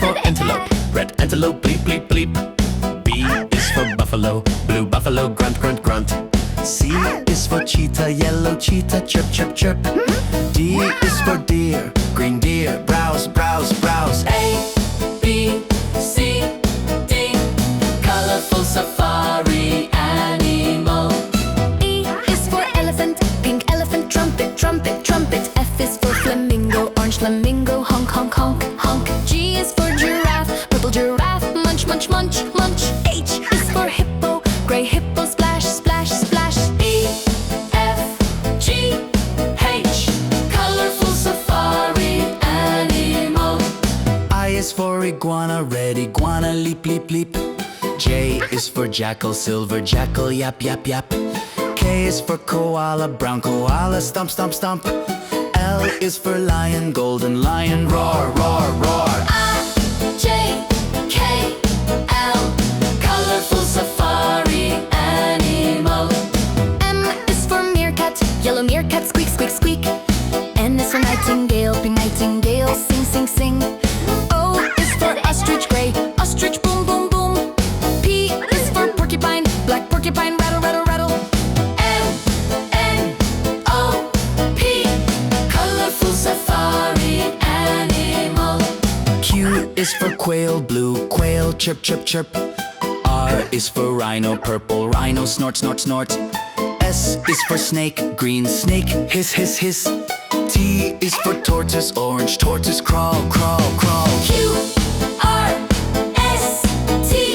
for antelope, red antelope, bleep, bleep, bleep. B is for buffalo, blue buffalo, grunt, grunt, grunt. C is for cheetah, yellow cheetah, chirp, chirp, chirp. D is for deer, green deer, browse, browse, browse. A, B, C, D, colorful safari animal. E is for elephant, pink elephant, trumpet, trumpet, trumpet. F is for flamingo, orange flamingo, honk, honk, honk, honk. G is for giraffe, purple giraffe, munch, munch, munch, munch. H is for hippo, gray hippo, splash, splash, splash. E, F, G, H, colorful safari animal. I is for iguana, red iguana, leap, leap, leap. J is for jackal, silver jackal, yap, yap, yap. K is for koala, brown koala, stomp, stomp, stomp. L is for lion, golden lion, roar, roar, roar. I, J, K, L, colorful safari animal. M is for meerkat, yellow meerkat, squeak, squeak, squeak. N is for nightingale, pink nightingale, sing, sing, sing. O is for ostrich, gray ostrich, boom, boom, boom. P is for porcupine, black porcupine, rattle, rattle, rattle. N, O, P, colorful safari animal. Q is for quail, blue quail, chirp, chirp, chirp. R is for rhino, purple rhino, snort, snort, snort. S is for snake, green snake, hiss, hiss, hiss. T is for tortoise, orange tortoise, crawl, crawl, crawl. Q, R, S, T,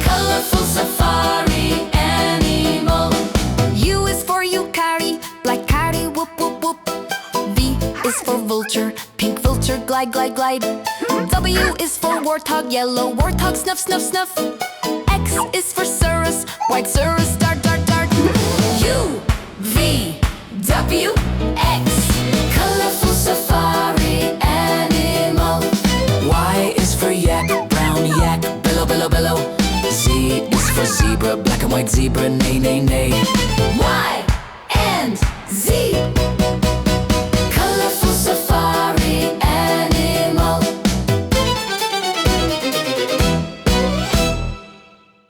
colorful safari animal. U is for Yukari, black cardi, whoop, whoop, whoop. V is for vulture, pink vulture, glide, glide, glide. W is for warthog, yellow warthog, snuff, snuff, snuff. X is for cirrus, white cirrus, dart, dart, dart. U, V, W, X, colorful safari animal. Y is for yak, brown yak, billow, billow, billow. Z is for zebra, black and white zebra, neigh, neigh, neigh. Y and Z,